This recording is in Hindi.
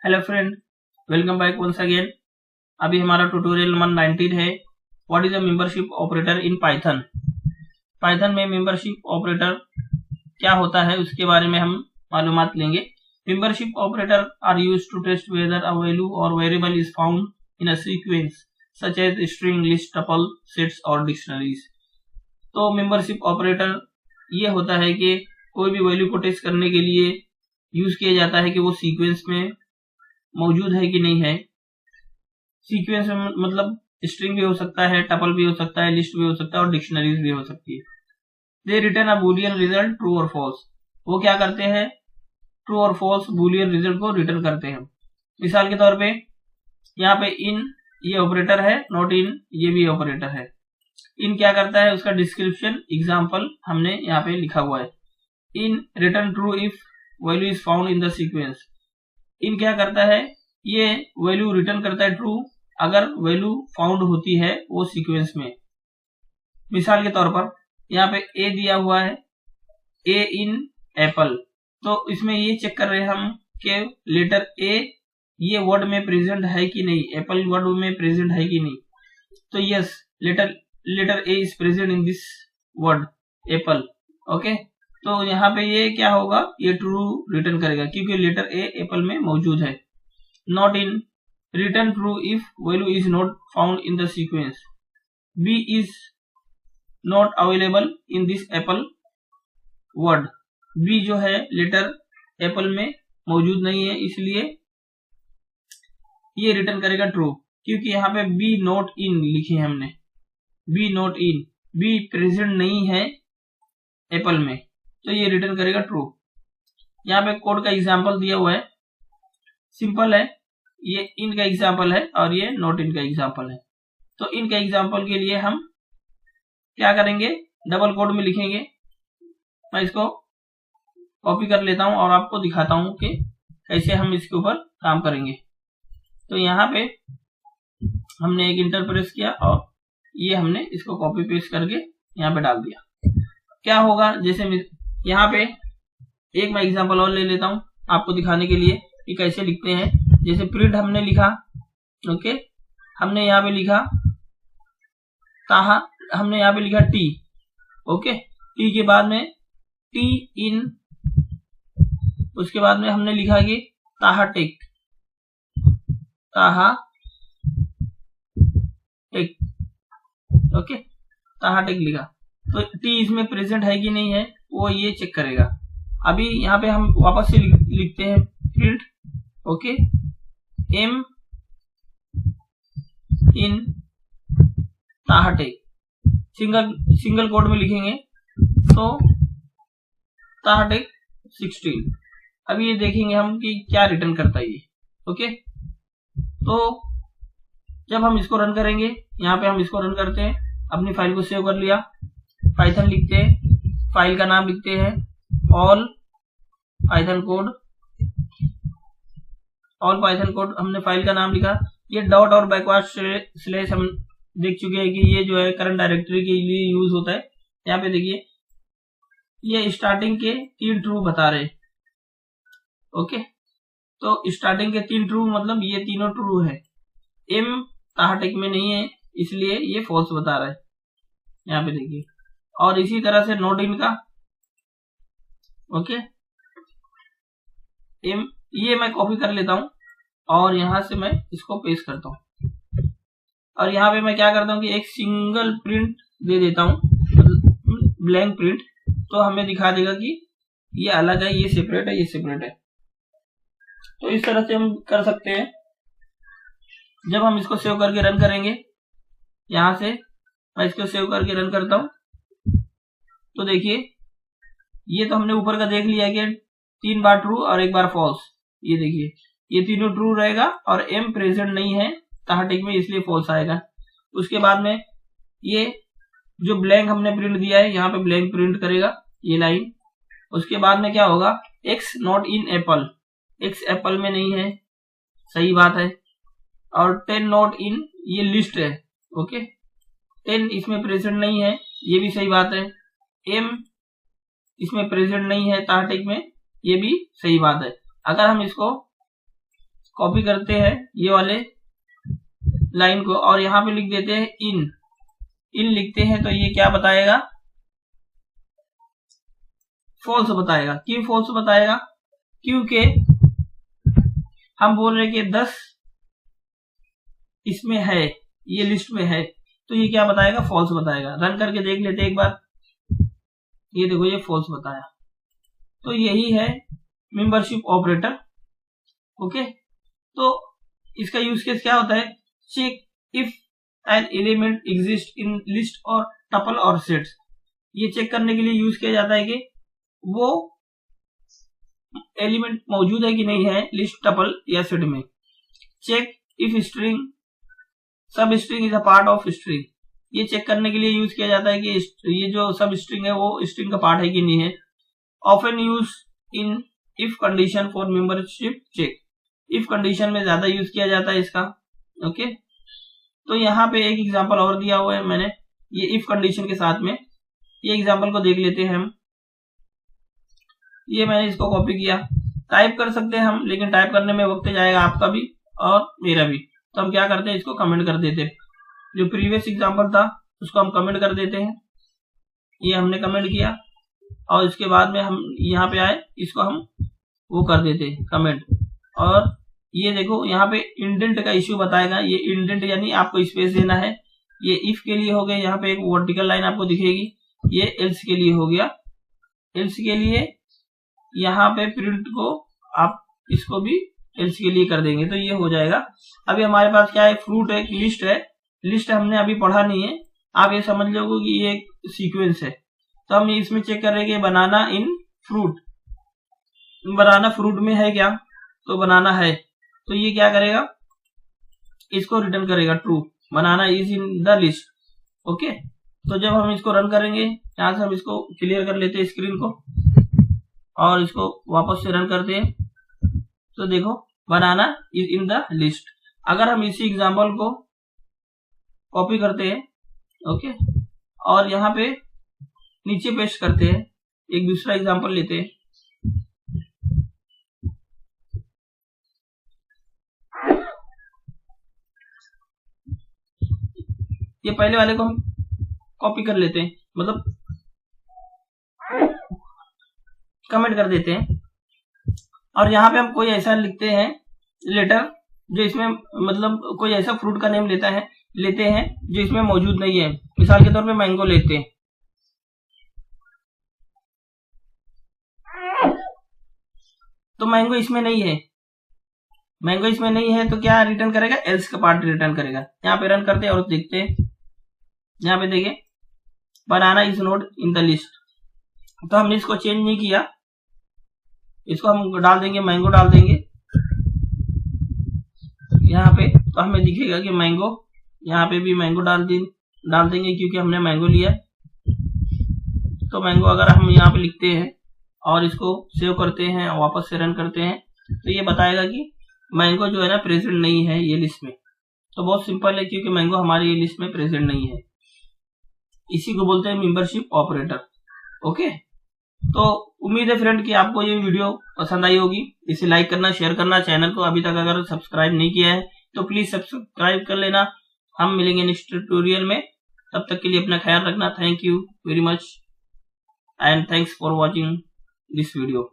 Hello friend, welcome back once again. अभी हमारा ट्यूटोरियल नंबर 19 है। What is a membership operator in Python. Python में मेंबरशिप ऑपरेटर क्या होता है उसके बारे में हम मालूमात लेंगे। Membership operator are used to test whether a value और variable is found in a sequence such as string, list, tuple, sets और डिक्शनरीज। तो मेंबरशिप ऑपरेटर ये होता है कि कोई भी वैल्यू को टेस्ट करने के लिए यूज किया जाता है कि वो सीक्वेंस में मौजूद है कि नहीं है। सीक्वेंस में मतलब स्ट्रिंग भी हो सकता है, टपल भी हो सकता है, लिस्ट भी हो सकता है और डिक्शनरीज भी हो सकती है। दे रिटर्न अ बूलियन रिजल्ट ट्रू और फॉल्स। वो क्या करते हैं, ट्रू और फॉल्स बूलियन रिजल्ट को रिटर्न करते हैं। मिसाल के तौर पे यहाँ पे इन ये ऑपरेटर है, नॉट इन ये भी ऑपरेटर है। इन क्या करता है उसका डिस्क्रिप्शन एग्जाम्पल हमने यहाँ पे लिखा हुआ है। In return true if value is found in the sequence. In क्या करता है, ये वैल्यू रिटर्न करता है ट्रू अगर वैल्यू फाउंड होती है वो सीक्वेंस में। मिसाल के तौर पर यहाँ पे ए दिया हुआ है, ए इन एप्पल। तो इसमें ये चेक कर रहे हैं हम कि लेटर ए ये वर्ड में प्रेजेंट है कि नहीं, एप्पल वर्ड में प्रेजेंट है कि नहीं। तो yes, letter A is present in this word apple. Okay, तो यहाँ पे ये क्या होगा, ये ट्रू रिटर्न करेगा क्योंकि लेटर ए एप्पल में मौजूद है। Not in return true if value is not found in the sequence. B is not available in this apple word. B जो है लेटर एप्पल में मौजूद नहीं है, इसलिए ये रिटर्न करेगा ट्रू क्योंकि यहाँ पे बी नॉट इन लिखे हैं हमने। B not in, B present नहीं है एप्पल में, तो ये रिटर्न करेगा ट्रू। यहाँ पे कोड का एग्जांपल दिया हुआ है, सिंपल है। ये इन का एग्जांपल है और ये नॉट इन का एग्जांपल है। तो इन का एग्जांपल के लिए हम क्या करेंगे, डबल कोड में लिखेंगे। मैं इसको कॉपी कर लेता हूं और आपको दिखाता हूं कि कैसे हम इसके ऊपर काम करेंगे। तो यहाँ पे हमने एक इंटर प्रेस किया और ये हमने इसको कॉपी पेस्ट करके यहाँ पे डाल दिया। क्या होगा, जैसे यहाँ पे एक मैं एग्जांपल और ले लेता हूं आपको दिखाने के लिए कि कैसे लिखते हैं। जैसे प्रिंट हमने लिखा, ओके, हमने यहाँ पे लिखा ताहा, हमने यहाँ पे लिखा टी, ओके, टी के बाद में टी इन, उसके बाद में हमने लिखा कि ताहा टेक, ताहा टेक, ओके, ताहा टेक लिखा। तो टी इसमें प्रेजेंट है कि नहीं है वो ये चेक करेगा। अभी यहाँ पे हम वापस से लिखते हैं प्रिंट, ओके, एम इन ताहा टेक, सिंगल कोड में लिखेंगे तो ताहा टेक 16। अभी ये देखेंगे हम कि क्या रिटर्न करता है ये। ओके, तो जब हम इसको रन करेंगे, यहाँ पे हम इसको रन करते हैं, अपनी फाइल को सेव कर लिया, पाइथन लिखते हैं, फाइल का नाम लिखते हैं all Python code, all Python code हमने फाइल का नाम लिखा। ये डॉट और बैकवर्ड स्लैश हम देख चुके हैं कि ये जो है करंट डायरेक्टरी के लिए यूज होता है। यहाँ पे देखिए ये स्टार्टिंग के 3 ट्रू बता रहे हैं। ओके, तो स्टार्टिंग के 3 ट्रू मतलब ये तीनों ट्रू है। एम ताहा टेक में नहीं है इसलिए ये फॉल्स बता रहा है, यहाँ पे देखिए। और इसी तरह से नॉट इन का, ओके, एम, ये मैं कॉपी कर लेता हूं और यहां से मैं इसको पेस्ट करता हूं और यहाँ पे मैं क्या करता हूं कि एक सिंगल प्रिंट दे देता हूं, ब्लैंक प्रिंट, तो हमें दिखा देगा कि ये अलग है, ये सेपरेट है, ये सेपरेट है। तो इस तरह से हम कर सकते हैं। जब हम इसको सेव करके रन करेंगे, यहां से मैं इसको सेव करके रन करता हूं, तो देखिए ये तो हमने ऊपर का देख लिया कि 3 बार ट्रू और 1 बार फॉल्स। ये देखिए ये तीनों ट्रू रहेगा और एम प्रेजेंट नहीं है ताहा टेक में इसलिए फॉल्स आएगा। उसके बाद में ये जो ब्लैंक हमने प्रिंट दिया है यहाँ पे ब्लैंक प्रिंट करेगा ये लाइन। उसके बाद में क्या होगा, x not in Apple, x Apple में नहीं है, सही बात है। और 10 नॉट इन, ये लिस्ट है, ओके, 10 इसमें प्रेजेंट नहीं है, ये भी सही बात है। एम इसमें प्रेजेंट नहीं है ताहा टेक में, ये भी सही बात है। अगर हम इसको कॉपी करते हैं ये वाले लाइन को और यहाँ पे लिख देते हैं इन लिखते हैं तो ये क्या बताएगा, फॉल्स बताएगा। क्यों फॉल्स बताएगा? क्योंकि हम बोल रहे कि 10 इसमें है, ये लिस्ट में है, तो ये क्या बताएगा, फॉल्स बताएगा। रन करके देख लेते एक बार, ये देखो ये फॉल्स बताया। तो यही है मेंबरशिप ऑपरेटर। ओके, तो इसका यूज केस क्या होता है, check if an element exist in list और टपल और सेट्स। ये चेक करने के लिए यूज किया जाता है कि वो एलिमेंट मौजूद है कि नहीं है लिस्ट, टपल या सेट में। Check if string sub string is a part of string. ये चेक करने के लिए यूज किया जाता है कि ये जो सब स्ट्रिंग है वो स्ट्रिंग का पार्ट है कि नहीं है। Often use in if condition for membership check. If condition में ज्यादा यूज किया जाता है इसका। ओके, तो यहाँ पे एक एग्जांपल और दिया हुआ है मैंने, ये इफ कंडीशन के साथ में। ये एग्जांपल को देख लेते हैं हम। ये मैंने इसको कॉपी किया, टाइप कर सकते हैं हम, लेकिन टाइप करने में वक्त जाएगा आपका भी और मेरा भी। तो हम क्या करते हैं, इसको कमेंट कर देते हैं। जो प्रीवियस एग्जांपल था उसको हम कमेंट कर देते हैं। ये हमने कमेंट किया और इसके बाद में हम यहाँ पे आए, इसको हम वो कर देते हैं कमेंट। और ये देखो यहाँ पे इंडेंट का इश्यू बताएगा। ये इंडेंट यानी आपको स्पेस देना है। ये इफ के लिए हो गया, यहाँ पे एक वर्टिकल लाइन आपको दिखेगी। ये एल्स के लिए हो गया। एल्स के लिए यहाँ पे प्रिंट को आप इसको भी एल्स के लिए कर देंगे तो ये हो जाएगा। अभी हमारे पास क्या है, फ्रूट है, लिस्ट है। लिस्ट हमने अभी पढ़ा नहीं है, आप ये समझ लो कि ये एक सीक्वेंस है। तो हम इसमें चेक कर रहे हैं कि बनाना इन फ्रूट, बनाना फ्रूट में है क्या, तो बनाना है। तो ये क्या करेगा, इसको रिटर्न करेगा true, banana is in the list. Okay, तो जब हम इसको रन करेंगे, यहाँ से हम इसको क्लियर कर लेते हैं स्क्रीन को और इसको वापस से रन करते हैं। तो देखो बनाना इज इन द लिस्ट। अगर हम इसी एग्जांपल को कॉपी करते हैं, ओके, और यहाँ पे नीचे पेस्ट करते हैं, एक दूसरा एग्जांपल लेते हैं। ये पहले वाले को हम कॉपी कर लेते हैं, मतलब कमेंट कर देते हैं। और यहाँ पे हम कोई ऐसा लिखते हैं लेटर जो इसमें, मतलब कोई ऐसा फ्रूट का नेम लेते हैं जो इसमें मौजूद नहीं है। मिसाल के तौर पे मैंगो लेते हैं। तो मैंगो इसमें नहीं है, मैंगो इसमें नहीं है तो क्या रिटर्न करेगा, एल्स का पार्ट रिटर्न करेगा। यहाँ पे रन करते हैं और देखते हैं, यहाँ पे देखिए banana is not in the list. तो हमने इसको चेंज नहीं किया, इसको हम डाल देंगे, मैंगो डाल देंगे यहाँ पे, तो हमें दिखेगा कि मैंगो, यहाँ पे भी मैंगो डाल देंगे क्योंकि हमने मैंगो लिया। तो मैंगो अगर हम यहाँ पे लिखते हैं और इसको सेव करते हैं और वापस से रन करते हैं तो ये बताएगा कि मैंगो जो है ना प्रेजेंट नहीं है ये लिस्ट में। तो बहुत सिंपल है, क्योंकि मैंगो हमारी ये लिस्ट में प्रेजेंट नहीं है। इसी को बोलते हैं मेंबरशिप ऑपरेटर। ओके, तो उम्मीद है फ्रेंड कि आपको ये वीडियो पसंद आई होगी। इसे लाइक करना, शेयर करना, चैनल को अभी तक अगर सब्सक्राइब नहीं किया है तो प्लीज सब्सक्राइब कर लेना। हम मिलेंगे नेक्स्ट ट्यूटोरियल में, तब तक के लिए अपना ख्याल रखना। Thank you very much and thanks for watching this video.